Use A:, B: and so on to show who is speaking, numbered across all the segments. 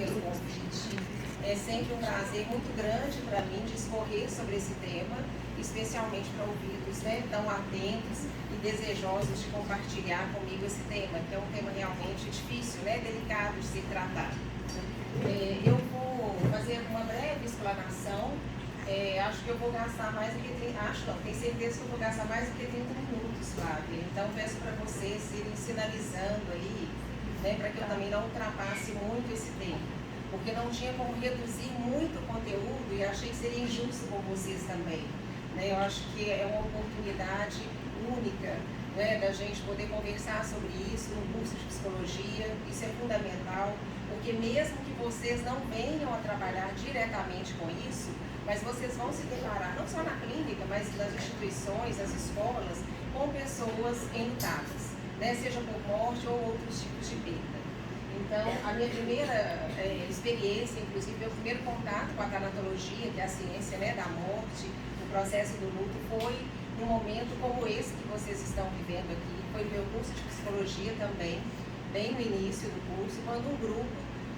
A: pelo convite. É sempre um prazer muito grande para mim discorrer sobre esse tema, especialmente para ouvidos, né, tão atentos e desejosos de compartilhar comigo esse tema, que é um tema realmente difícil, né, delicado de ser tratado. Eu vou fazer uma breve explanação. Acho que eu vou gastar mais do que 30, tenho certeza que eu vou gastar mais do que 30 minutos, Flávia. Então peço para vocês irem sinalizando aí, né, para que eu também não ultrapasse muito esse tempo, porque não tinha como reduzir muito o conteúdo e achei que seria injusto com vocês também. Né? Eu acho que é uma oportunidade única, né, da gente poder conversar sobre isso no curso de psicologia. Isso é fundamental, porque mesmo que vocês não venham a trabalhar diretamente com isso, mas vocês vão se deparar, não só na clínica, mas nas instituições, nas escolas, com pessoas enlutadas, né? Seja por morte ou outros tipos de perda. Então, a minha primeira experiência, inclusive, meu primeiro contato com a tanatologia, que é a ciência, né, da morte, do processo do luto, foi num momento como esse que vocês estão vivendo aqui. Foi no meu curso de psicologia também, bem no início do curso, quando um grupo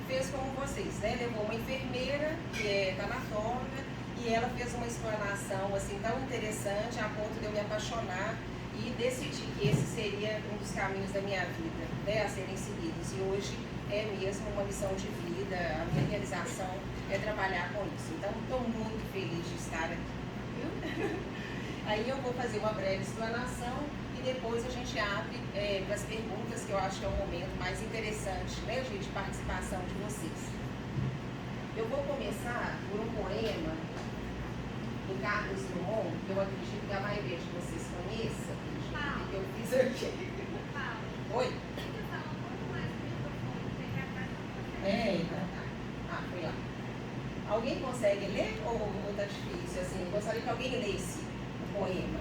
A: fez como vocês, né? Levou uma enfermeira, que é tanatóloga, e ela fez uma explanação assim tão interessante a ponto de eu me apaixonar e decidir que esse seria um dos caminhos da minha vida, né, a serem seguidos. E hoje é mesmo uma missão de vida, a minha realização é trabalhar com isso. Então, estou muito feliz de estar aqui. Viu? Aí eu vou fazer uma breve explanação e depois a gente abre para as perguntas, que eu acho que é o momento mais interessante, né, de participação de vocês. Eu vou começar por um poema do Carlos Drummond, que eu acredito que a maioria de vocês conheça, que eu fiz aqui. Oi? Foi lá. Alguém consegue ler ou tá difícil? Assim, eu gostaria que alguém lesse o poema.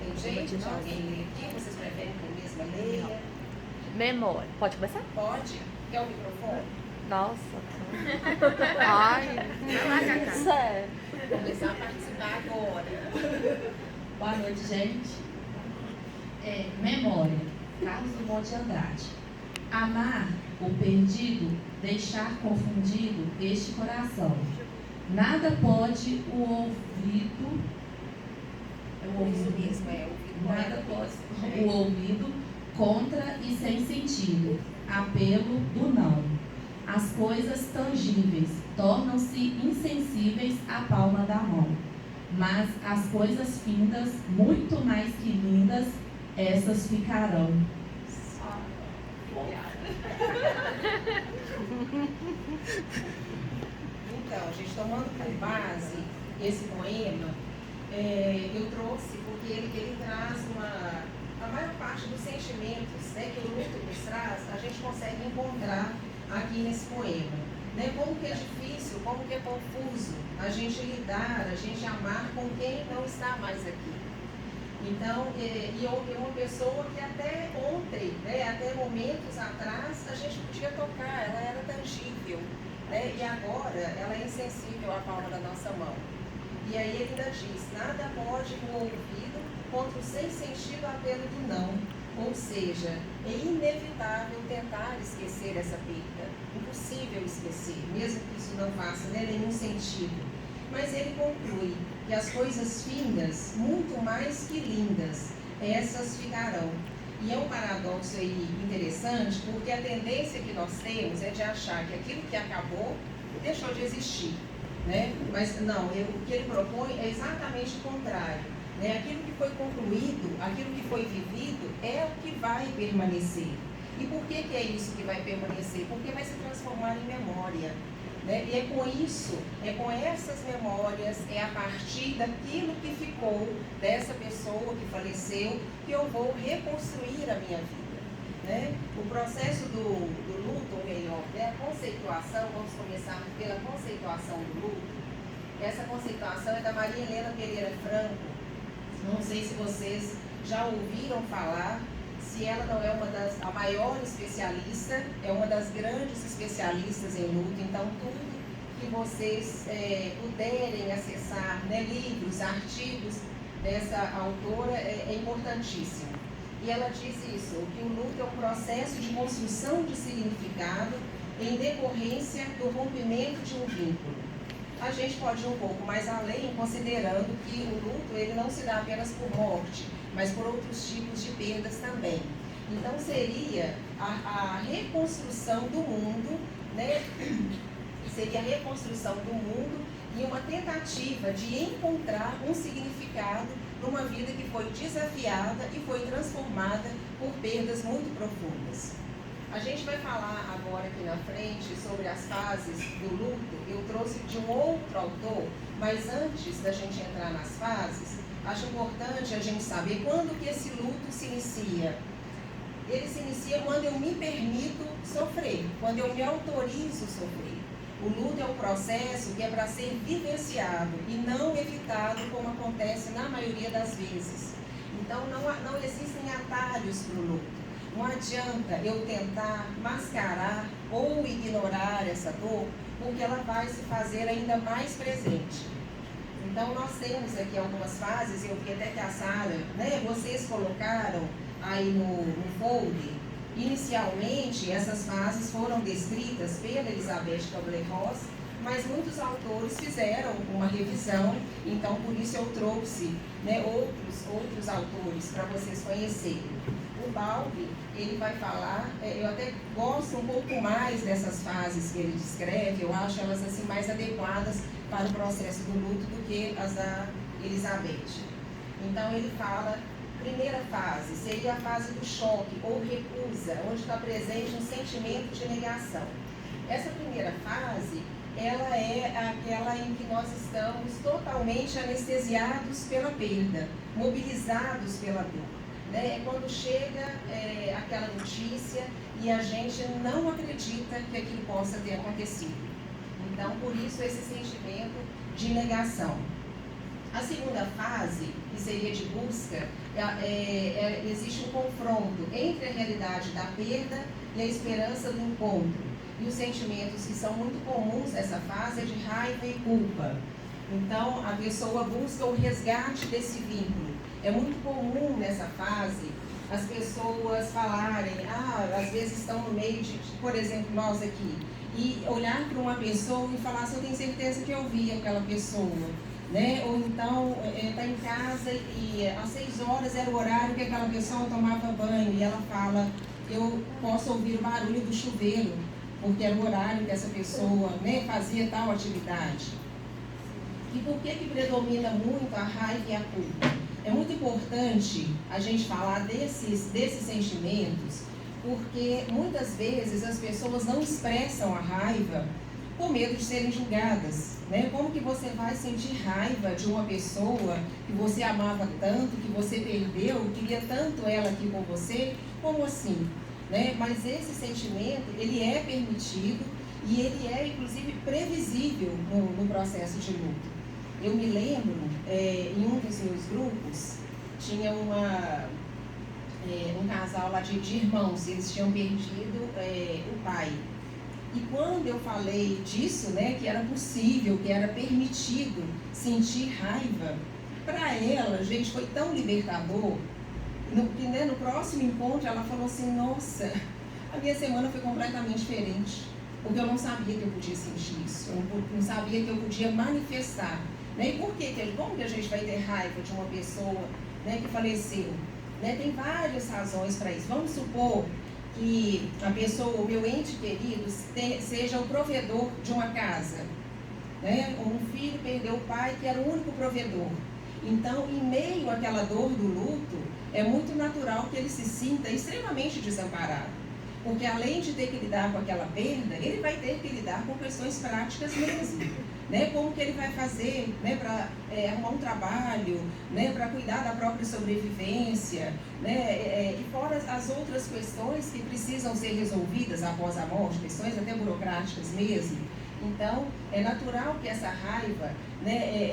A: Tem jeito de alguém ler aqui? Vocês preferem que eu mesma leia?
B: Memória. Pode começar?
A: Pode. Quer o microfone?
B: Nossa. Ai. Sério.
A: Vou começar a participar agora.
C: Boa noite, gente. Memória. Carlos Drummond de Andrade. Amar o perdido, deixar confundido este coração. Nada pode o ouvido.
A: Isso mesmo,
C: Nada pode o ouvido contra e sem sentido. Apelo do não. As coisas tangíveis tornam-se insensíveis à palma da mão. Mas as coisas findas, muito mais que lindas, essas ficarão.
A: Então, gente, tomando por base esse poema, eu trouxe porque ele traz a maior parte dos sentimentos, né, que o luto nos traz, a gente consegue encontrar aqui nesse poema. Né? Como que é difícil, como que é confuso a gente lidar, a gente amar com quem não está mais aqui. Então, e uma pessoa que até ontem, né, até momentos atrás, a gente podia tocar, ela era tangível, né, e agora ela é insensível à palma da nossa mão. E aí ele ainda diz, nada pode o ouvido contra o sem sentido apelo do não. Ou seja, é inevitável tentar esquecer essa perda, impossível esquecer, mesmo que isso não faça, né, nenhum sentido. Mas ele conclui que as coisas findas, muito mais que lindas, essas ficarão. E é um paradoxo aí interessante, porque a tendência que nós temos é de achar que aquilo que acabou deixou de existir, né? Mas não, o que ele propõe é exatamente o contrário. Né? Aquilo que foi concluído, aquilo que foi vivido, é o que vai permanecer. E por que é isso que vai permanecer? Porque vai se transformar em memória. Né? E é com isso, é com essas memórias, é a partir daquilo que ficou dessa pessoa que faleceu, que eu vou reconstruir a minha vida. Né? O processo do luto, ou melhor, né? A conceituação, vamos começar pela conceituação do luto. Essa conceituação é da Maria Helena Pereira Franco. Não sei se vocês já ouviram falar, se ela não é a maior especialista, é uma das grandes especialistas em luto. Então, tudo que vocês puderem acessar, né, livros, artigos dessa autora, é importantíssimo. E ela diz isso, que o luto é um processo de construção de significado em decorrência do rompimento de um vínculo. A gente pode ir um pouco mais além, considerando que o luto ele não se dá apenas por morte, mas por outros tipos de perdas também. Então seria a reconstrução do mundo, né? Seria a reconstrução do mundo e uma tentativa de encontrar um significado numa vida que foi desafiada e foi transformada por perdas muito profundas. A gente vai falar agora aqui na frente sobre as fases do luto. Eu trouxe de um outro autor, mas antes da gente entrar nas fases, acho importante a gente saber quando que esse luto se inicia. Ele se inicia quando eu me permito sofrer, quando eu me autorizo sofrer. O luto é um processo que é para ser vivenciado e não evitado, como acontece na maioria das vezes. Então não existem atalhos para o luto. Não adianta eu tentar mascarar ou ignorar essa dor, porque ela vai se fazer ainda mais presente. Então nós temos aqui algumas fases, eu vi até que a Sara, né, vocês colocaram aí no folder. Inicialmente, essas fases foram descritas pela Elizabeth Kubler-Ross, mas muitos autores fizeram uma revisão, então por isso eu trouxe, né, outros autores para vocês conhecerem. O Bowlby, ele vai falar, eu até gosto um pouco mais dessas fases que ele descreve, eu acho elas assim mais adequadas para o processo do luto do que as da Elizabeth. Então ele fala, primeira fase seria a fase do choque ou recusa, onde está presente um sentimento de negação. Essa primeira fase, ela é aquela em que nós estamos totalmente anestesiados pela perda, mobilizados pela dor. É quando chega aquela notícia e a gente não acredita que aquilo possa ter acontecido. Então, por isso, esse sentimento de negação. A segunda fase, que seria de busca, existe um confronto entre a realidade da perda e a esperança do encontro. E os sentimentos que são muito comuns nessa fase é de raiva e culpa. Então, a pessoa busca o resgate desse vínculo. É muito comum nessa fase as pessoas falarem, às vezes estão no meio de, por exemplo, nós aqui, e olhar para uma pessoa e falar, eu tenho certeza que eu vi aquela pessoa, né? Ou então, está em casa e às 6 horas era o horário que aquela pessoa tomava banho e ela fala, eu posso ouvir o barulho do chuveiro, porque era o horário que essa pessoa, né, fazia tal atividade. E por que predomina muito a raiva e a culpa? É muito importante a gente falar desses sentimentos, porque muitas vezes as pessoas não expressam a raiva com medo de serem julgadas, né? Como que você vai sentir raiva de uma pessoa que você amava tanto, que você perdeu, queria tanto ela aqui com você? Como assim? Né? Mas esse sentimento, ele é permitido e ele é, inclusive, previsível no processo de luto. Eu me lembro, em um dos meus grupos, tinha um casal lá de irmãos, eles tinham perdido o pai. E quando eu falei disso, né, que era possível, que era permitido sentir raiva, para ela, gente, foi tão libertador, que né, no próximo encontro ela falou assim, nossa, a minha semana foi completamente diferente, porque eu não sabia que eu podia sentir isso, eu não sabia que eu podia manifestar. Né? E por que? Como que a gente vai ter raiva de uma pessoa, né, que faleceu? Né? Tem várias razões para isso. Vamos supor que a pessoa, o meu ente querido, seja o provedor de uma casa. Né? Um filho perdeu o pai, que era o único provedor. Então, em meio àquela dor do luto, é muito natural que ele se sinta extremamente desamparado. Porque além de ter que lidar com aquela perda, ele vai ter que lidar com questões práticas mesmo. Né, como que ele vai fazer, né, para arrumar um trabalho, né, para cuidar da própria sobrevivência, né, e fora as outras questões que precisam ser resolvidas após a morte, questões até burocráticas mesmo. Então, é natural que essa raiva, né,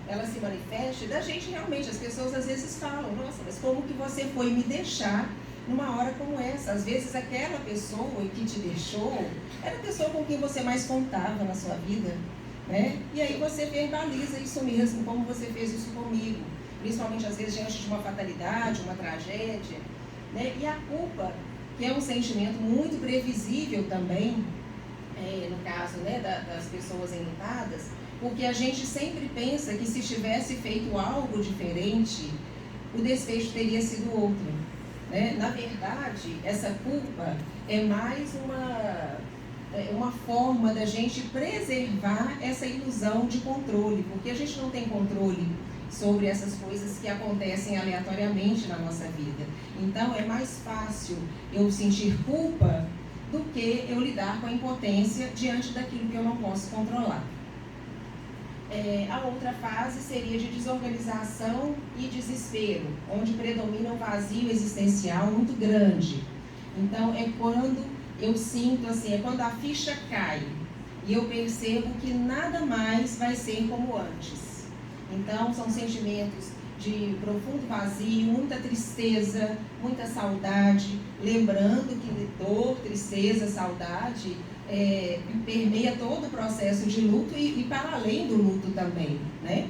A: ela se manifeste da gente realmente. As pessoas às vezes falam, nossa, mas como que você foi me deixar numa hora como essa? Às vezes aquela pessoa que te deixou era a pessoa com quem você mais contava na sua vida. Né? E aí você verbaliza isso mesmo, como você fez isso comigo, principalmente às vezes diante de uma fatalidade, uma tragédia, né? E a culpa, que é um sentimento muito previsível também, caso, né, das pessoas enlutadas, porque a gente sempre pensa que se tivesse feito algo diferente, o desfecho teria sido outro, né? Na verdade, essa culpa é mais uma forma da gente preservar essa ilusão de controle, porque a gente não tem controle sobre essas coisas que acontecem aleatoriamente na nossa vida. Então, é mais fácil eu sentir culpa do que eu lidar com a impotência diante daquilo que eu não posso controlar. A outra fase seria de desorganização e desespero, onde predomina um vazio existencial muito grande. Então, é quando eu sinto assim, é quando a ficha cai e eu percebo que nada mais vai ser como antes. Então, são sentimentos de profundo vazio, muita tristeza, muita saudade, lembrando que dor, tristeza, saudade permeia todo o processo de luto e para além do luto também, né?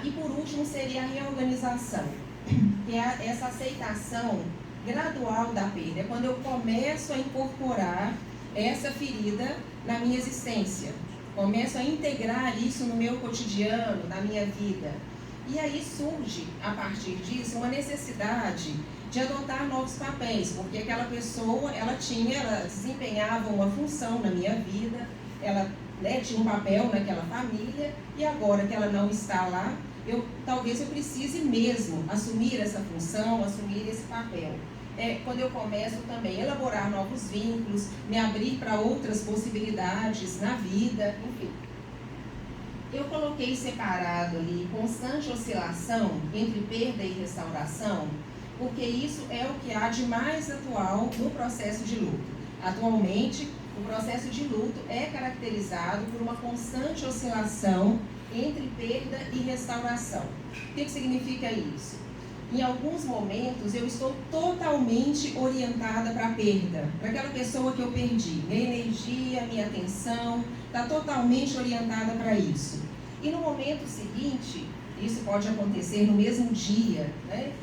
A: E por último seria a reorganização, que é essa aceitação gradual da perda, é quando eu começo a incorporar essa ferida na minha existência, começo a integrar isso no meu cotidiano, na minha vida. E aí surge, a partir disso, uma necessidade de adotar novos papéis, porque aquela pessoa, ela desempenhava uma função na minha vida, ela tinha um papel naquela família, e agora que ela não está lá, talvez eu precise mesmo assumir essa função, assumir esse papel. Quando eu começo também a elaborar novos vínculos, me abrir para outras possibilidades na vida, enfim. Eu coloquei separado ali constante oscilação entre perda e restauração, porque isso é o que há de mais atual no processo de luto. Atualmente, o processo de luto é caracterizado por uma constante oscilação entre perda e restauração. O que significa isso? Em alguns momentos, eu estou totalmente orientada para a perda, para aquela pessoa que eu perdi. Minha energia, minha atenção está totalmente orientada para isso. E no momento seguinte, isso pode acontecer no mesmo dia, né?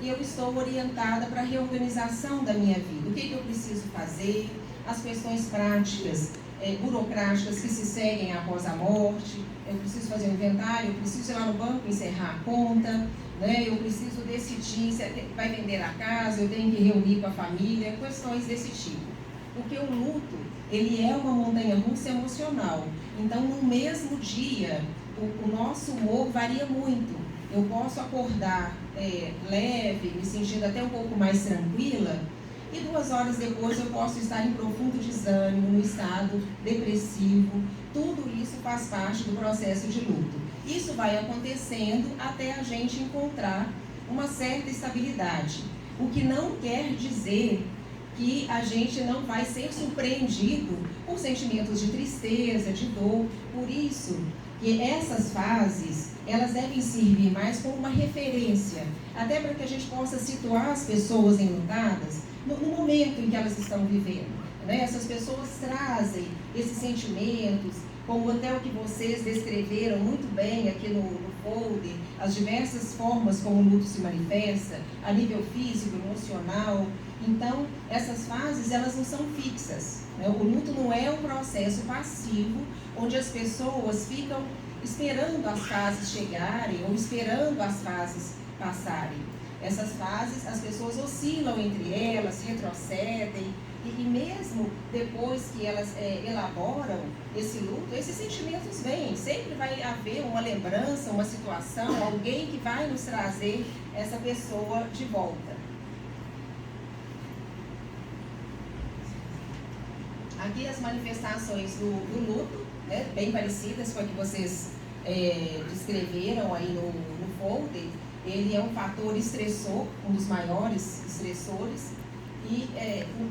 A: Eu estou orientada para a reorganização da minha vida. O que eu preciso fazer? As questões práticas, burocráticas que se seguem após a morte. Eu preciso fazer um inventário, eu preciso ir lá no banco encerrar a conta, né? Eu preciso decidir se vai vender a casa, eu tenho que reunir com a família, questões desse tipo. Porque o luto, ele é uma montanha-russa emocional. Então, no mesmo dia, o nosso humor varia muito. Eu posso acordar leve, me sentindo até um pouco mais tranquila, e 2 horas depois eu posso estar em profundo desânimo, no estado depressivo. Tudo isso faz parte do processo de luto. Isso vai acontecendo até a gente encontrar uma certa estabilidade. O que não quer dizer que a gente não vai ser surpreendido por sentimentos de tristeza, de dor. Por isso que essas fases, elas devem servir mais como uma referência, até para que a gente possa situar as pessoas enlutadas no momento em que elas estão vivendo, né? Essas pessoas trazem esses sentimentos, como até o que vocês descreveram muito bem aqui no folder, as diversas formas como o luto se manifesta, a nível físico, emocional. Então, essas fases, elas não são fixas, né? O luto não é um processo passivo, onde as pessoas ficam esperando as fases chegarem ou esperando as fases passarem. Essas fases, as pessoas oscilam entre elas, retrocedem, e mesmo depois que elas elaboram esse luto, esses sentimentos vêm. Sempre vai haver uma lembrança, uma situação, alguém que vai nos trazer essa pessoa de volta. Aqui as manifestações do luto, né, bem parecidas com a que vocês descreveram aí no folder. Ele é um fator estressor, um dos maiores estressores, e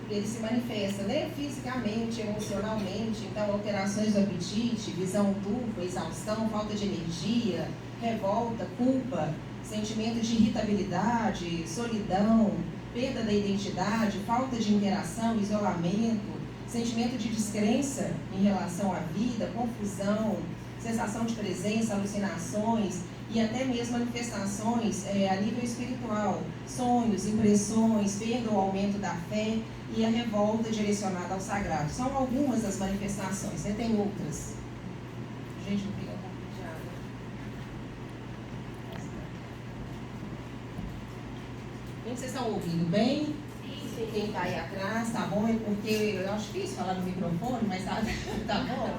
A: ele se manifesta, né, fisicamente, emocionalmente. Então, alterações do apetite, visão turva, exaustão, falta de energia, revolta, culpa, sentimento de irritabilidade, solidão, perda da identidade, falta de interação, isolamento, sentimento de descrença em relação à vida, confusão, sensação de presença, alucinações, e até mesmo manifestações a nível espiritual, sonhos, impressões, perda ou aumento da fé e a revolta direcionada ao sagrado. São algumas das manifestações, né? Tem outras. Gente, vou pegar um pouquinho de água. Gente, vocês estão ouvindo bem? Sim. Quem está aí atrás, tá bom? É porque eu acho difícil falar no microfone, mas tá, tá bom?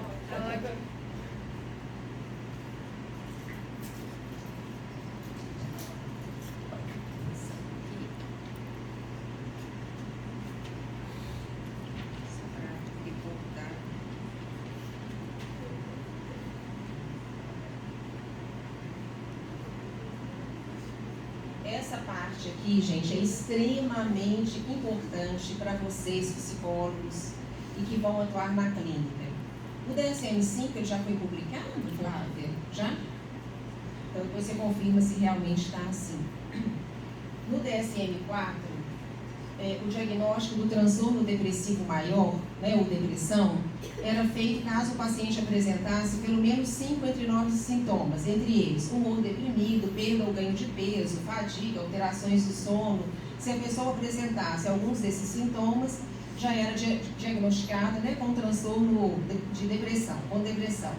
A: Essa parte aqui, gente, é extremamente importante para vocês, psicólogos, e que vão atuar na clínica. O DSM-5 ele já foi publicado, Flávia? Já? Então, depois você confirma se realmente está assim. No DSM-4, o diagnóstico do transtorno depressivo maior, né, ou depressão, era feito caso o paciente apresentasse pelo menos 5 entre 9 sintomas, entre eles humor deprimido, perda ou ganho de peso, fadiga, alterações do sono. Se a pessoa apresentasse alguns desses sintomas, já era diagnosticada, né, com transtorno de depressão, com depressão.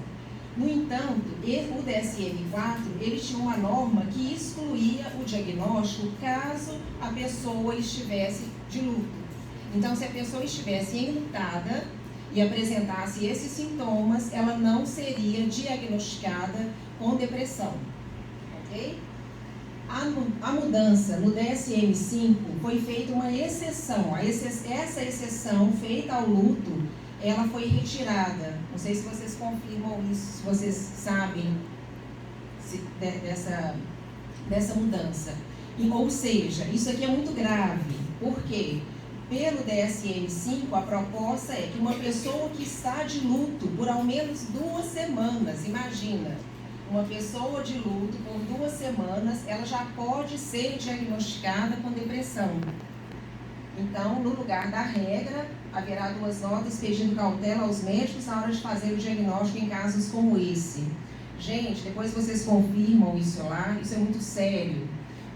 A: No entanto, o DSM-4 ele tinha uma norma que excluía o diagnóstico caso a pessoa estivesse de luto. Então, se a pessoa estivesse enlutada e apresentasse esses sintomas, ela não seria diagnosticada com depressão. Ok? A mudança no DSM-5 foi feita uma exceção. Essa exceção feita ao luto, ela foi retirada. Não sei se vocês confirmam isso, se vocês sabem dessa mudança. Ou seja, isso aqui é muito grave. Por quê? Pelo DSM-5, a proposta é que uma pessoa que está de luto por ao menos 2 semanas, imagina, uma pessoa de luto por 2 semanas, ela já pode ser diagnosticada com depressão. Então, no lugar da regra, haverá 2 notas pedindo cautela aos médicos na hora de fazer o diagnóstico em casos como esse. Gente, depois vocês confirmam isso lá, isso é muito sério,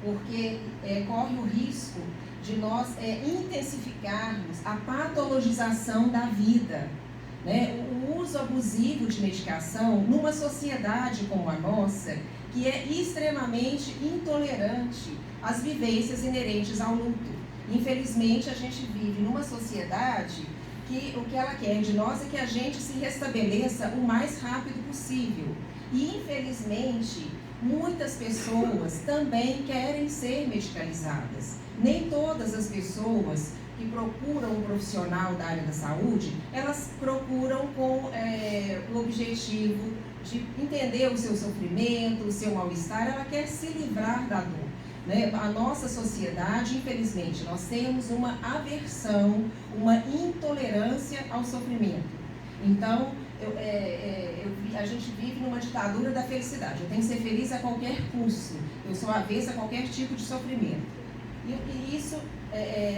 A: porque corre o risco de nós intensificarmos a patologização da vida, né? O uso abusivo de medicação numa sociedade como a nossa, que é extremamente intolerante às vivências inerentes ao luto. Infelizmente, a gente vive numa sociedade que o que ela quer de nós é que a gente se restabeleça o mais rápido possível. E, infelizmente, muitas pessoas também querem ser medicalizadas. Nem todas as pessoas que procuram um profissional da área da saúde, elas procuram com o objetivo de entender o seu sofrimento, o seu mal-estar, ela quer se livrar da dor. Né? A nossa sociedade, infelizmente, nós temos uma aversão, uma intolerância ao sofrimento. Então, a gente vive numa ditadura da felicidade. Eu tenho que ser feliz a qualquer custo. Eu sou avessa a qualquer tipo de sofrimento. E isso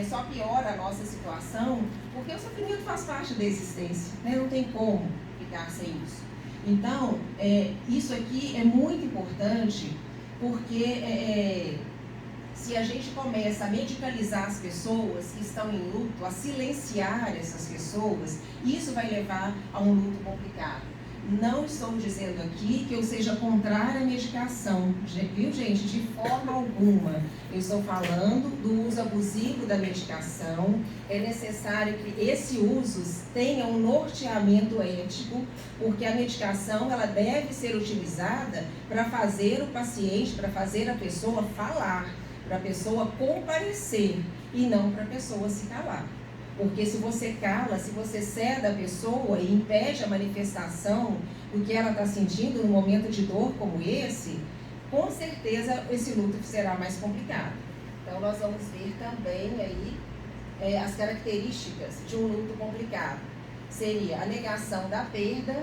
A: só piora a nossa situação, porque o sofrimento faz parte da existência, né? Não tem como ficar sem isso. Então, isso aqui é muito importante, porque se a gente começa a medicalizar as pessoas que estão em luto, a silenciar essas pessoas, isso vai levar a um luto complicado. Não estou dizendo aqui que eu seja contrária à medicação, viu, gente? De forma alguma. Eu estou falando do uso abusivo da medicação. É necessário que esse uso tenha um norteamento ético, porque a medicação ela deve ser utilizada para fazer o paciente, para fazer a pessoa falar, para a pessoa comparecer e não para a pessoa se calar. Porque se você cala, se você ceda a pessoa e impede a manifestação do que ela está sentindo num momento de dor como esse, com certeza esse luto será mais complicado. Então nós vamos ver também aí as características de um luto complicado. Seria a negação da perda,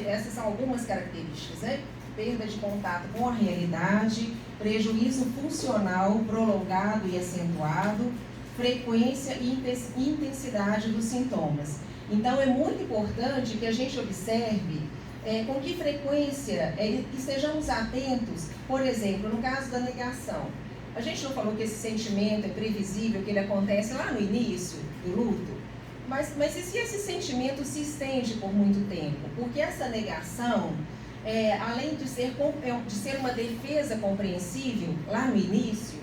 A: essas são algumas características, né? Perda de contato com a realidade, prejuízo funcional prolongado e acentuado, frequência e intensidade dos sintomas. Então, é muito importante que a gente observe com que frequência estejamos atentos, por exemplo, no caso da negação. A gente não falou que esse sentimento é previsível, que ele acontece lá no início do luto? Mas e se esse sentimento se estende por muito tempo? Porque essa negação, além de ser uma defesa compreensível lá no início,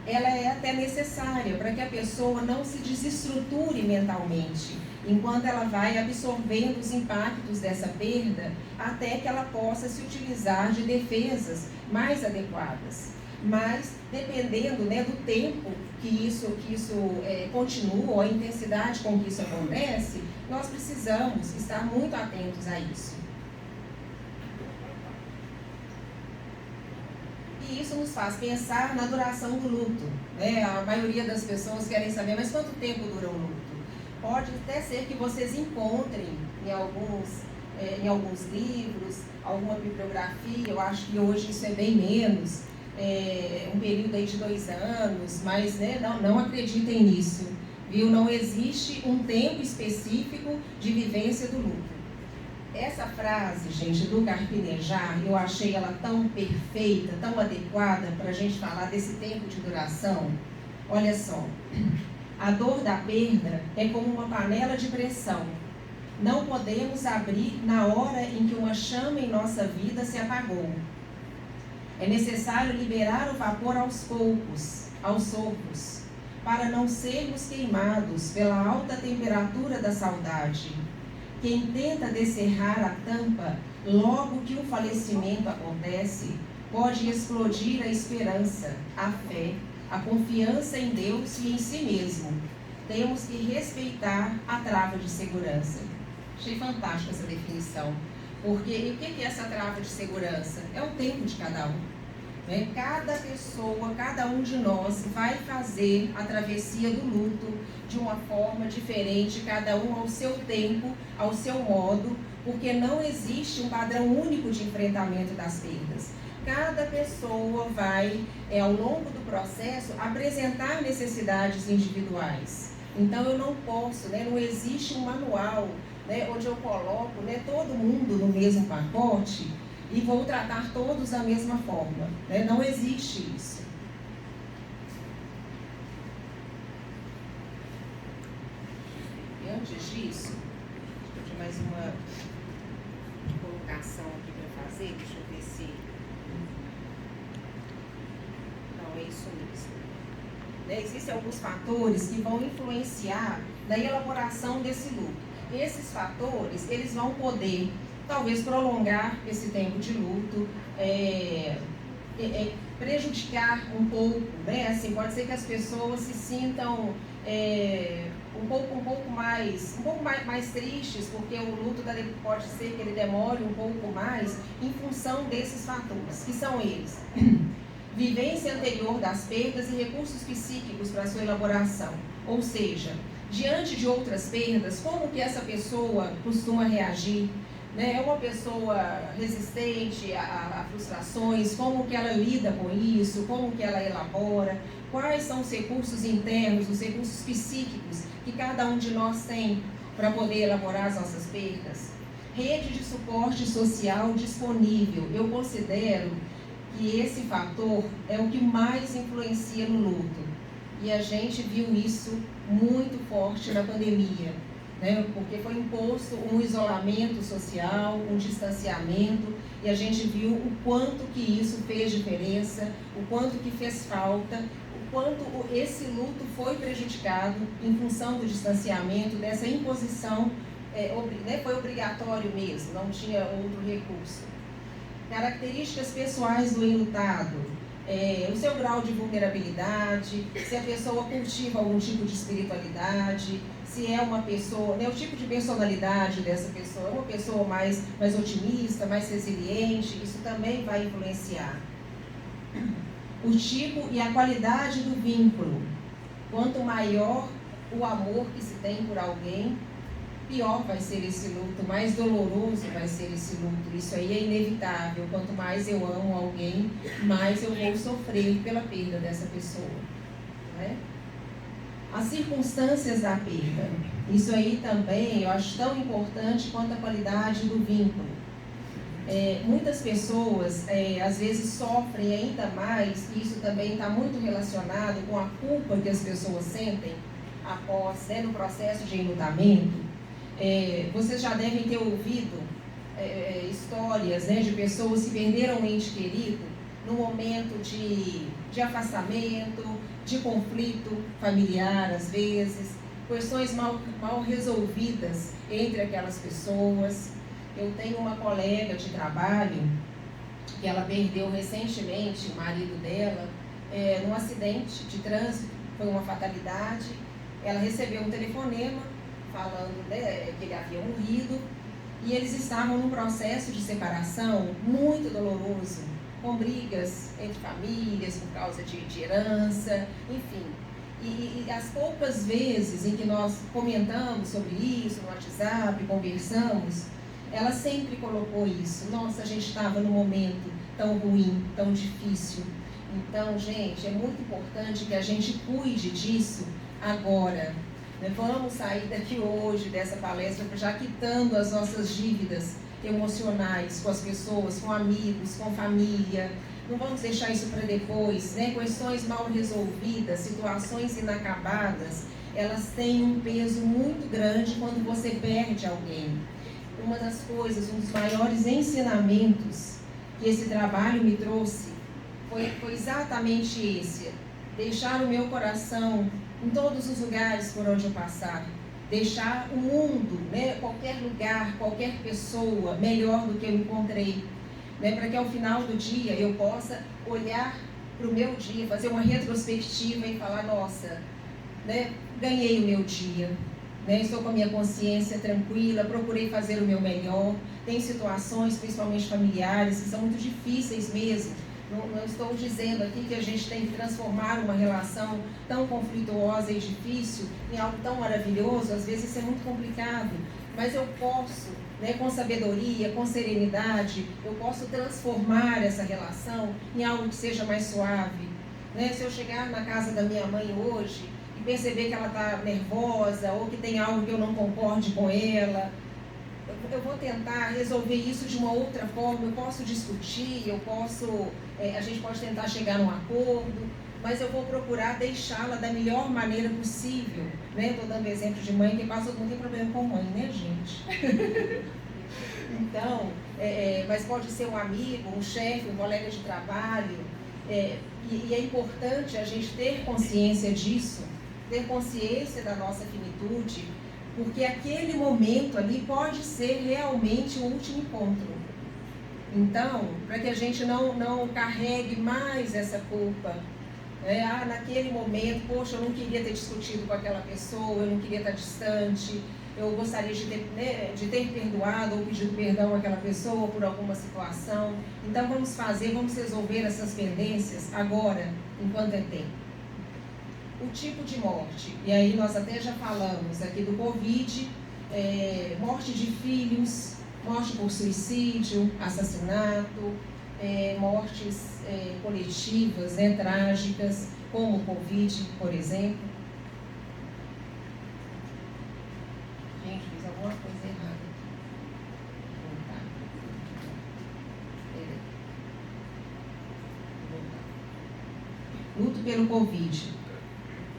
A: ela é até necessária para que a pessoa não se desestruture mentalmente, enquanto ela vai absorvendo os impactos dessa perda, até que ela possa se utilizar de defesas mais adequadas. Mas, dependendo, né, do tempo que isso continua, ou a intensidade com que isso acontece, nós precisamos estar muito atentos a isso. E isso nos faz pensar na duração do luto, né? A maioria das pessoas querem saber, mas quanto tempo dura o luto? Pode até ser que vocês encontrem em alguns livros, alguma bibliografia, eu acho que hoje isso é bem menos, um período aí de 2 anos, mas, né, não acreditem nisso, viu? Não existe um tempo específico de vivência do luto. Essa frase, gente, do Carpinejar, eu achei ela tão perfeita, tão adequada para a gente falar desse tempo de duração. Olha só, a dor da perda é como uma panela de pressão. Não podemos abrir na hora em que uma chama em nossa vida se apagou. É necessário liberar o vapor aos poucos, aos sopros, para não sermos queimados pela alta temperatura da saudade. Quem tenta descerrar a tampa logo que o falecimento acontece, pode explodir a esperança, a fé, a confiança em Deus e em si mesmo. Temos que respeitar a trava de segurança. Achei fantástica essa definição. Porque o que é essa trava de segurança? É o tempo de cada um. Né? Cada pessoa, cada um de nós vai fazer a travessia do luto de uma forma diferente, cada um ao seu tempo, ao seu modo, porque não existe um padrão único de enfrentamento das perdas. Cada pessoa vai, ao longo do processo, apresentar necessidades individuais. Então eu não posso, né, não existe um manual, né, onde eu coloco, né, todo mundo no mesmo pacote e vou tratar todos da mesma forma. Né? Não existe isso. E antes disso, eu tenho mais uma colocação aqui para fazer. Deixa eu ver se... Não, é isso mesmo. Né? Existem alguns fatores que vão influenciar na elaboração desse luto. Esses fatores, eles vão poder talvez prolongar esse tempo de luto, prejudicar um pouco, né? Assim, pode ser que as pessoas se sintam um pouco mais tristes, porque o luto pode ser que ele demore um pouco mais em função desses fatores, que são eles: vivência anterior das perdas e recursos psíquicos para sua elaboração. Ou seja, diante de outras perdas, como que essa pessoa costuma reagir? Né? É uma pessoa resistente a frustrações, como que ela lida com isso, como que ela elabora, quais são os recursos internos, os recursos psíquicos que cada um de nós tem para poder elaborar as nossas perdas. Rede de suporte social disponível. Eu considero que esse fator é o que mais influencia no luto. E a gente viu isso muito forte na pandemia. Né? Porque foi imposto um isolamento social, um distanciamento, e a gente viu o quanto que isso fez diferença, o quanto que fez falta, o quanto esse luto foi prejudicado em função do distanciamento, dessa imposição, né? Foi obrigatório mesmo, não tinha outro recurso. Características pessoais do enlutado. O seu grau de vulnerabilidade, se a pessoa cultiva algum tipo de espiritualidade, se é uma pessoa, né, o tipo de personalidade dessa pessoa, é uma pessoa mais otimista, mais resiliente, isso também vai influenciar. O tipo e a qualidade do vínculo. Quanto maior o amor que se tem por alguém, pior vai ser esse luto, mais doloroso vai ser esse luto. Isso aí é inevitável. Quanto mais eu amo alguém, mais eu vou sofrer pela perda dessa pessoa. Né? As circunstâncias da perda. Isso aí também eu acho tão importante quanto a qualidade do vínculo. Muitas pessoas, às vezes, sofrem ainda mais, e isso também está muito relacionado com a culpa que as pessoas sentem após, no processo de enlutamento. Vocês já devem ter ouvido histórias, de pessoas que perderam um ente querido no momento de afastamento, de conflito familiar, às vezes, questões mal resolvidas entre aquelas pessoas. Eu tenho uma colega de trabalho que ela perdeu recentemente o marido dela num acidente de trânsito, foi uma fatalidade. Ela recebeu um telefonema falando que ele havia morrido e eles estavam num processo de separação muito doloroso, com brigas entre famílias por causa de herança, enfim. E as poucas vezes em que nós comentamos sobre isso no WhatsApp, conversamos, ela sempre colocou isso. Nossa, a gente estava num momento tão ruim, tão difícil. Então, gente, é muito importante que a gente cuide disso agora. Vamos sair daqui hoje, dessa palestra, já quitando as nossas dívidas emocionais com as pessoas, com amigos, com família. Não vamos deixar isso para depois, Questões mal resolvidas, situações inacabadas, elas têm um peso muito grande quando você perde alguém. Uma das coisas, um dos maiores ensinamentos que esse trabalho me trouxe foi exatamente esse: deixar o meu coração em todos os lugares por onde eu passar, deixar o mundo, qualquer lugar, qualquer pessoa melhor do que eu encontrei, para que ao final do dia eu possa olhar para o meu dia, fazer uma retrospectiva e falar: nossa, ganhei o meu dia. Estou com a minha consciência tranquila, procurei fazer o meu melhor. Tem situações, principalmente familiares, que são muito difíceis mesmo. Não estou dizendo aqui que a gente tem que transformar uma relação tão conflituosa e difícil em algo tão maravilhoso. Às vezes isso é muito complicado, mas eu posso, com sabedoria, com serenidade, eu posso transformar essa relação em algo que seja mais suave. Se eu chegar na casa da minha mãe hoje perceber que ela está nervosa ou que tem algo que eu não concorde com ela, eu vou tentar resolver isso de uma outra forma. Eu posso discutir, a gente pode tentar chegar num acordo, mas eu vou procurar deixá-la da melhor maneira possível. Estou dando exemplo de mãe, que quase todo mundo tem problema com mãe, gente? Então, mas pode ser um amigo, um chefe, um colega de trabalho, e é importante a gente ter consciência disso, ter consciência da nossa finitude, porque aquele momento ali pode ser realmente o último encontro. Então, para que a gente não carregue mais essa culpa, naquele momento, poxa, eu não queria ter discutido com aquela pessoa, eu não queria estar distante, eu gostaria de ter perdoado ou pedido perdão àquela pessoa por alguma situação. Então vamos resolver essas pendências agora, enquanto é tempo. O tipo de morte, e aí nós até já falamos aqui do Covid, morte de filhos, morte por suicídio, assassinato, mortes coletivas, trágicas, como o Covid, por exemplo. Gente, fiz alguma coisa errada aqui. Luto pelo Covid.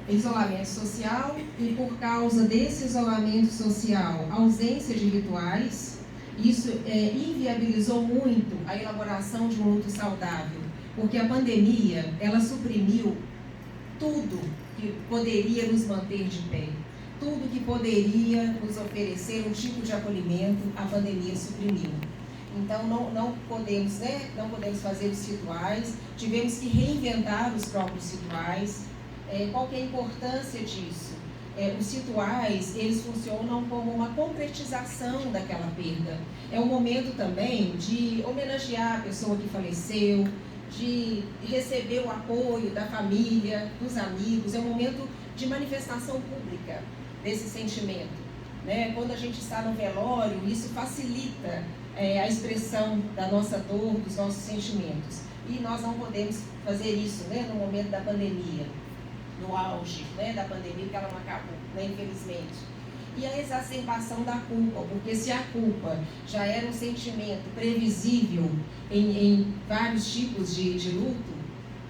A: Isolamento social, e por causa desse isolamento social, ausência de rituais, isso inviabilizou muito a elaboração de um luto saudável, porque a pandemia, ela suprimiu tudo que poderia nos manter de pé, tudo que poderia nos oferecer um tipo de acolhimento, a pandemia suprimiu. Então não podemos fazer os rituais, tivemos que reinventar os próprios rituais. Qual que é a importância disso? Os rituais, eles funcionam como uma concretização daquela perda. É um momento também de homenagear a pessoa que faleceu, de receber o apoio da família, dos amigos. É um momento de manifestação pública desse sentimento. Quando a gente está no velório, isso facilita a expressão da nossa dor, dos nossos sentimentos. E nós não podemos fazer isso no momento da pandemia, no auge da pandemia, que ela não acabou, infelizmente. E a exacerbação da culpa, porque se a culpa já era um sentimento previsível em vários tipos de luto,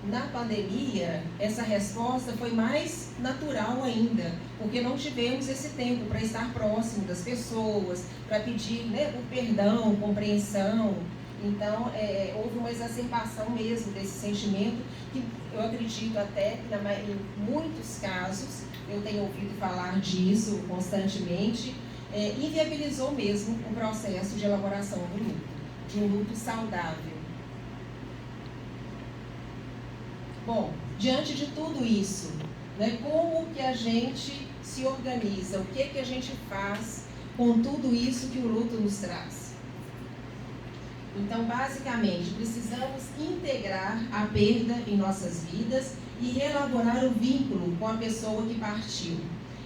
A: na pandemia essa resposta foi mais natural ainda, porque não tivemos esse tempo para estar próximo das pessoas, para pedir, né, o perdão, compreensão. Então, houve uma exacerbação mesmo desse sentimento, que eu acredito até que em muitos casos, eu tenho ouvido falar disso constantemente, inviabilizou mesmo o processo de elaboração do luto, de um luto saudável. Bom, diante de tudo isso, né, como que a gente se organiza, o que a gente faz com tudo isso que o luto nos traz? Então, basicamente, precisamos integrar a perda em nossas vidas e reelaborar o vínculo com a pessoa que partiu.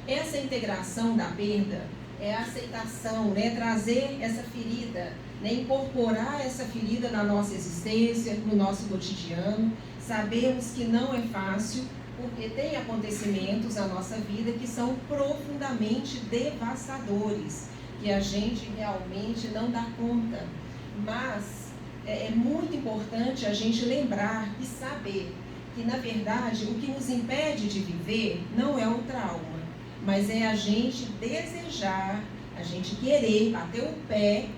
A: Essa integração da perda é a aceitação, né? Trazer essa ferida, né? Incorporar essa ferida na nossa existência, no nosso cotidiano. Sabemos que não é fácil, porque tem acontecimentos na nossa vida que são profundamente devastadores, que a gente realmente não dá conta. Mas é muito importante a gente lembrar e saber que, na verdade, o que nos impede de viver não é o trauma, mas é a gente desejar, a gente querer bater o pé,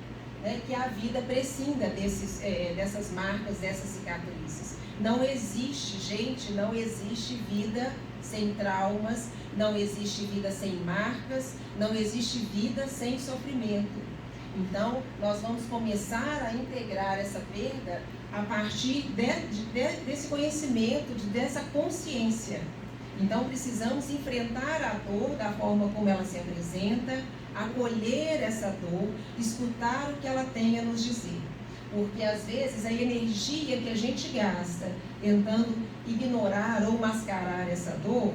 A: né, que a vida prescinda dessas marcas, dessas cicatrizes. Não existe, gente, não existe vida sem traumas, não existe vida sem marcas, não existe vida sem sofrimento. Então, nós vamos começar a integrar essa perda a partir desse conhecimento, dessa consciência. Então, precisamos enfrentar a dor da forma como ela se apresenta, acolher essa dor, escutar o que ela tem a nos dizer. Porque, às vezes, a energia que a gente gasta tentando ignorar ou mascarar essa dor,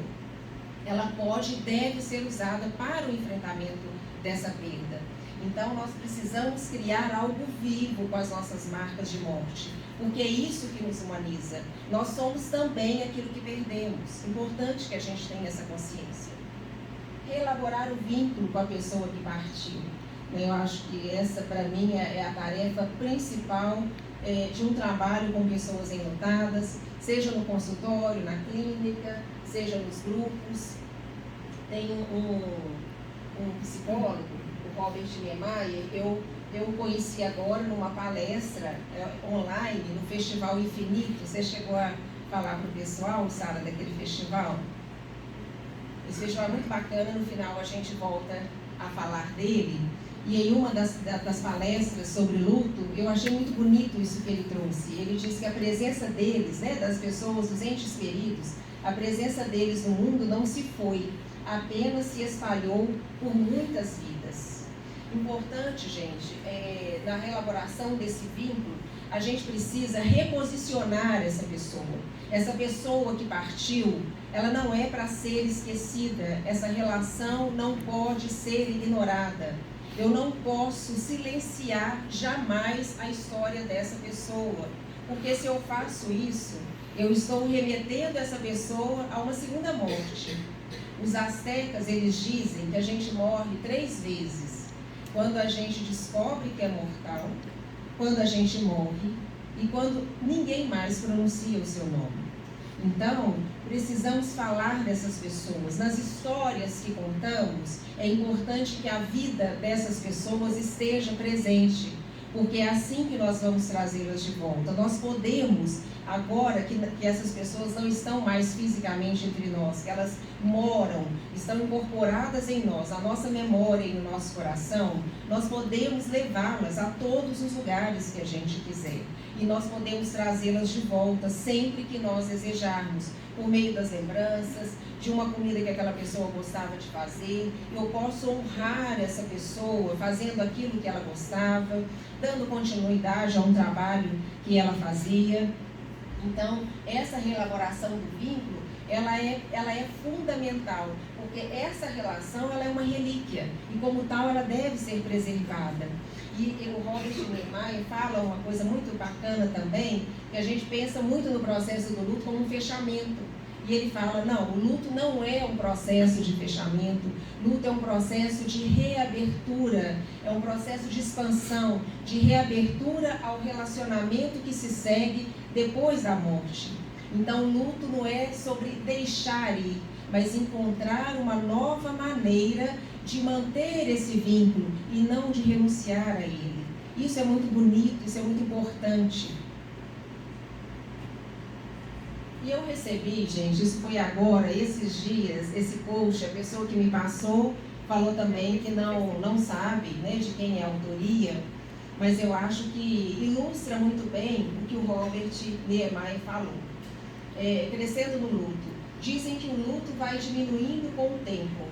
A: ela pode e deve ser usada para o enfrentamento dessa perda. Então, nós precisamos criar algo vivo com as nossas marcas de morte, porque é isso que nos humaniza. Nós somos também aquilo que perdemos. Importante que a gente tenha essa consciência. Reelaborar o vínculo com a pessoa que partiu. Eu acho que essa, para mim, é a tarefa principal de um trabalho com pessoas enlutadas, seja no consultório, na clínica, seja nos grupos. Tem um psicólogo, o Robert Niemeyer, eu conheci agora numa palestra online no Festival Infinito. Você chegou a falar para o pessoal, Sara, daquele festival? Esse festival é muito bacana, no final a gente volta a falar dele. E em uma das palestras sobre luto, eu achei muito bonito isso que ele trouxe. Ele disse que a presença deles, né, das pessoas, dos entes queridos, a presença deles no mundo não se foi, apenas se espalhou por muitas vidas. Importante, gente, na reelaboração desse vínculo, a gente precisa reposicionar essa pessoa. Essa pessoa que partiu, ela não é para ser esquecida. Essa relação não pode ser ignorada. Eu não posso silenciar jamais a história dessa pessoa, porque se eu faço isso, eu estou remetendo essa pessoa a uma segunda morte. Os astecas, eles dizem que a gente morre 3 vezes. Quando a gente descobre que é mortal, quando a gente morre e quando ninguém mais pronuncia o seu nome. Então, precisamos falar dessas pessoas. Nas histórias que contamos, é importante que a vida dessas pessoas esteja presente, porque é assim que nós vamos trazê-las de volta. Nós podemos, agora que essas pessoas não estão mais fisicamente entre nós, que elas moram, estão incorporadas em nós, a nossa memória e no nosso coração, nós podemos levá-las a todos os lugares que a gente quiser. E nós podemos trazê-las de volta sempre que nós desejarmos, por meio das lembranças, de uma comida que aquela pessoa gostava de fazer. Eu posso honrar essa pessoa fazendo aquilo que ela gostava, dando continuidade a um trabalho que ela fazia. Então, essa reelaboração do vínculo, ela é fundamental, porque essa relação ela é uma relíquia e, como tal, ela deve ser preservada. E o Robert Niemeyer fala uma coisa muito bacana também, que a gente pensa muito no processo do luto como um fechamento. E ele fala, não, o luto não é um processo de fechamento, luto é um processo de reabertura, é um processo de expansão, de reabertura ao relacionamento que se segue depois da morte. Então, luto não é sobre deixar ir, mas encontrar uma nova maneira de manter esse vínculo e não de renunciar a ele. Isso é muito bonito, isso é muito importante. E eu recebi, gente, isso foi agora, esses dias, esse post, a pessoa que me passou falou também que não sabe, né, de quem é a autoria, mas eu acho que ilustra muito bem o que o Robert Niemeyer falou. Crescendo no luto. Dizem que o luto vai diminuindo com o tempo.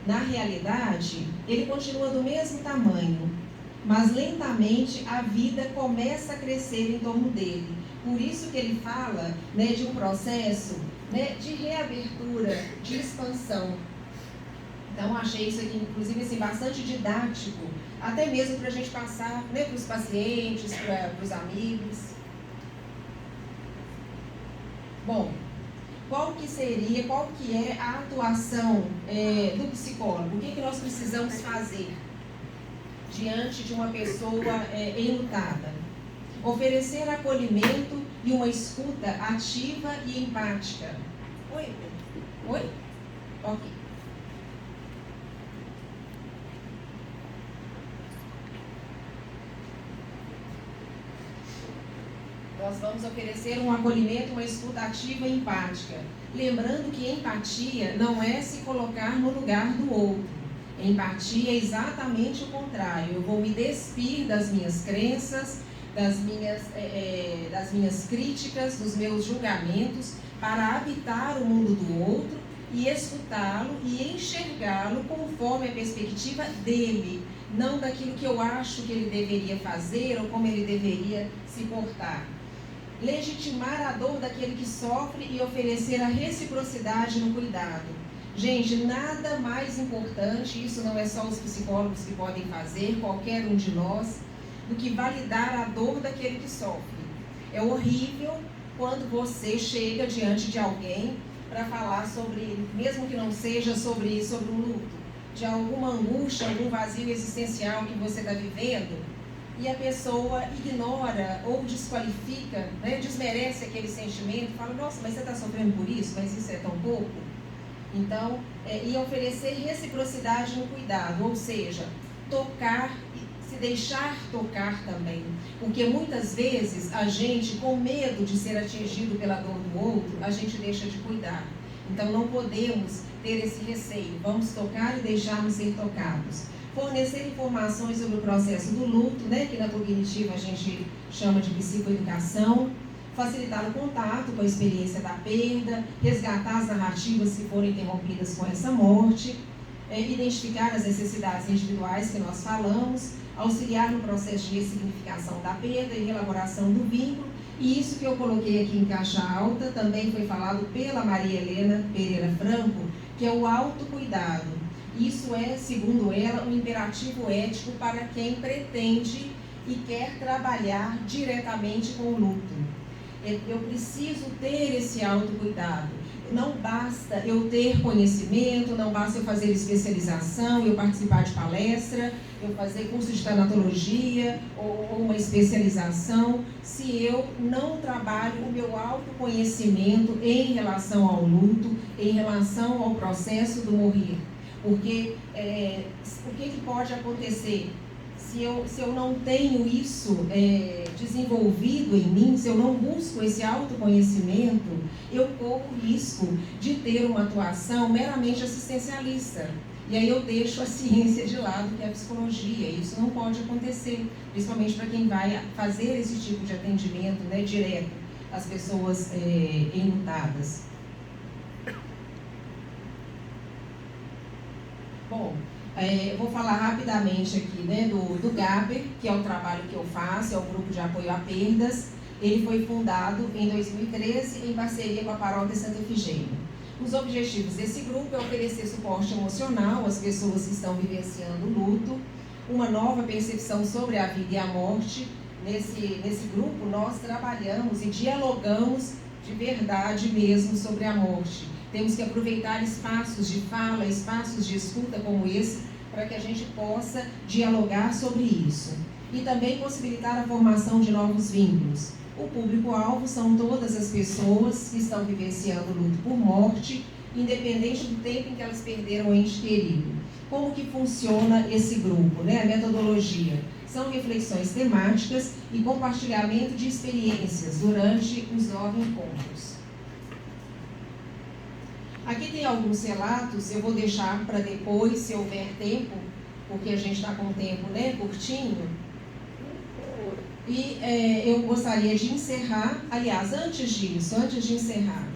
A: Na realidade, ele continua do mesmo tamanho, mas lentamente a vida começa a crescer em torno dele. Por isso que ele fala, né, de um processo, né, de reabertura, de expansão. Então, achei isso aqui, inclusive, assim, bastante didático, até mesmo para a gente passar, né, para os pacientes, para os amigos. Bom, qual que é a atuação do psicólogo? O que nós precisamos fazer diante de uma pessoa enlutada? Oferecer acolhimento e uma escuta ativa e empática. Oi? Ok. Nós vamos oferecer um acolhimento, uma escuta ativa e empática. Lembrando que empatia não é se colocar no lugar do outro. Empatia é exatamente o contrário. Eu vou me despir das minhas crenças, das minhas críticas, dos meus julgamentos, para habitar o mundo do outro e escutá-lo e enxergá-lo conforme a perspectiva dele, não daquilo que eu acho que ele deveria fazer ou como ele deveria se portar. Legitimar a dor daquele que sofre e oferecer a reciprocidade no cuidado. Gente, nada mais importante, isso não é só os psicólogos que podem fazer, qualquer um de nós, do que validar a dor daquele que sofre. É horrível quando você chega diante de alguém para falar sobre, mesmo que não seja sobre um luto, de alguma angústia, algum vazio existencial que você está vivendo, e a pessoa ignora ou desqualifica, né, desmerece aquele sentimento, fala, nossa, mas você está sofrendo por isso, mas isso é tão pouco? Então, e oferecer reciprocidade no cuidado, ou seja, tocar, se deixar tocar também, porque muitas vezes a gente, com medo de ser atingido pela dor do outro, a gente deixa de cuidar. Então não podemos ter esse receio, vamos tocar e deixarmos ser tocados. Fornecer informações sobre o processo do luto, né, que na cognitiva a gente chama de psicoeducação, facilitar o contato com a experiência da perda, resgatar as narrativas que foram interrompidas com essa morte, identificar as necessidades individuais que nós falamos, auxiliar no processo de ressignificação da perda e elaboração do vínculo. E isso que eu coloquei aqui em caixa alta também foi falado pela Maria Helena Pereira Franco, que é o autocuidado. Isso é, segundo ela, um imperativo ético para quem pretende e quer trabalhar diretamente com o luto. Eu preciso ter esse autocuidado. Não basta eu ter conhecimento, não basta eu fazer especialização, eu participar de palestra, eu fazer curso de tanatologia ou uma especialização, se eu não trabalho o meu autoconhecimento em relação ao luto, em relação ao processo do morrer. Porque o que pode acontecer? Se eu não tenho isso desenvolvido em mim, se eu não busco esse autoconhecimento, eu corro o risco de ter uma atuação meramente assistencialista. E aí eu deixo a ciência de lado, que é a psicologia. Isso não pode acontecer, principalmente para quem vai fazer esse tipo de atendimento, né, direto às pessoas enlutadas. Bom, eu vou falar rapidamente aqui, né, do GABER, que é o trabalho que eu faço, é o Grupo de Apoio a Perdas. Ele foi fundado em 2013 em parceria com a Paróquia Santa Efigênia. Os objetivos desse grupo é oferecer suporte emocional às pessoas que estão vivenciando o luto, uma nova percepção sobre a vida e a morte. Nesse grupo nós trabalhamos e dialogamos de verdade mesmo sobre a morte. Temos que aproveitar espaços de fala, espaços de escuta como esse, para que a gente possa dialogar sobre isso. E também possibilitar a formação de novos vínculos. O público-alvo são todas as pessoas que estão vivenciando luto por morte, independente do tempo em que elas perderam o ente querido. Como que funciona esse grupo, né? A metodologia. São reflexões temáticas e compartilhamento de experiências durante os 9 encontros. Aqui tem alguns relatos, eu vou deixar para depois, se houver tempo, porque a gente está com o tempo, né, curtinho. E eu gostaria de encerrar, aliás, antes de encerrar,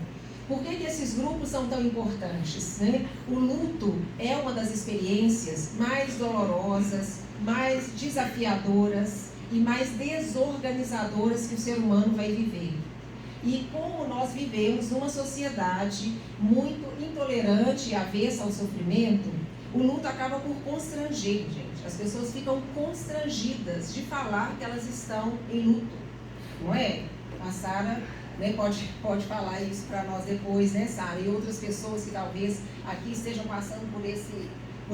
A: por que esses grupos são tão importantes, né? O luto é uma das experiências mais dolorosas, mais desafiadoras e mais desorganizadoras que o ser humano vai viver. E como nós vivemos numa sociedade muito intolerante e avessa ao sofrimento, o luto acaba por constranger, gente. As pessoas ficam constrangidas de falar que elas estão em luto, não é? A Sara, né, pode falar isso para nós depois, né, Sara? E outras pessoas que talvez aqui estejam passando por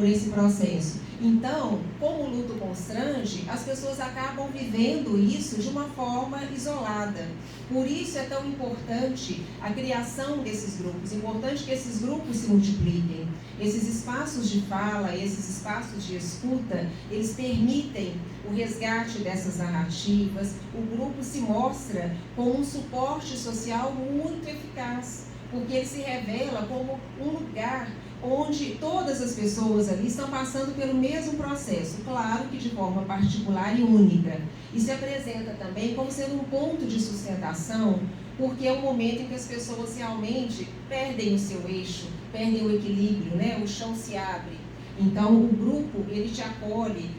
A: esse processo. Então, como o luto constrange, as pessoas acabam vivendo isso de uma forma isolada. Por isso é tão importante a criação desses grupos, importante que esses grupos se multipliquem. Esses espaços de fala, esses espaços de escuta, eles permitem o resgate dessas narrativas. O grupo se mostra como um suporte social muito eficaz, porque ele se revela como um lugar onde todas as pessoas ali estão passando pelo mesmo processo, claro que de forma particular e única. E se apresenta também como sendo um ponto de sustentação, porque é um momento em que as pessoas realmente perdem o seu eixo, perdem o equilíbrio, né? O chão se abre. Então, o grupo, ele te acolhe,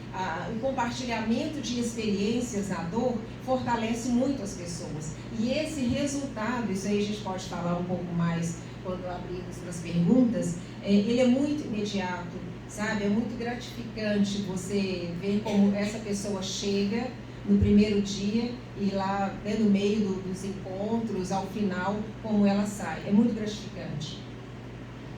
A: o compartilhamento de experiências na dor fortalece muito as pessoas. E esse resultado, isso aí a gente pode falar um pouco mais quando abrirmos para as perguntas, ele é muito imediato, sabe? É muito gratificante você ver como essa pessoa chega no primeiro dia e lá, né, no meio dos encontros, ao final, como ela sai. É muito gratificante.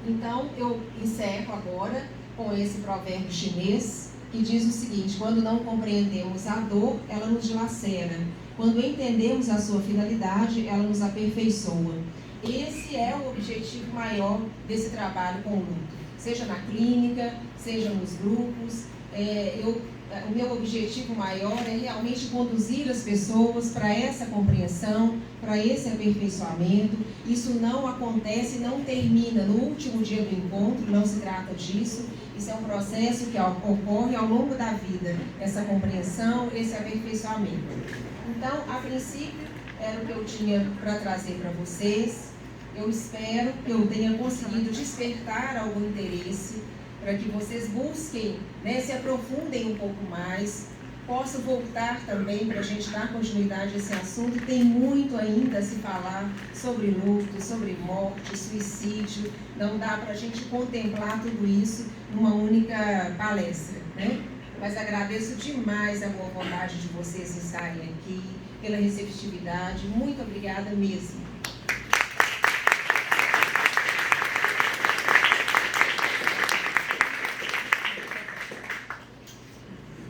A: Então, eu encerro agora com esse provérbio chinês que diz o seguinte: quando não compreendemos a dor, ela nos dilacera. Quando entendemos a sua finalidade, ela nos aperfeiçoa. Esse é o objetivo maior desse trabalho com o luto, seja na clínica, seja nos grupos. O meu objetivo maior é realmente conduzir as pessoas para essa compreensão, para esse aperfeiçoamento. Isso não acontece, não termina no último dia do encontro, não se trata disso. Isso é um processo que ocorre ao longo da vida, essa compreensão, esse aperfeiçoamento. Então, a princípio, era o que eu tinha para trazer para vocês. Eu espero que eu tenha conseguido despertar algum interesse para que vocês busquem, né, se aprofundem um pouco mais. Posso voltar também para a gente dar continuidade a esse assunto. Tem muito ainda a se falar sobre luto, sobre morte, suicídio. Não dá para a gente contemplar tudo isso numa única palestra, né? Mas agradeço demais a boa vontade de vocês estarem aqui, pela receptividade. Muito obrigada mesmo.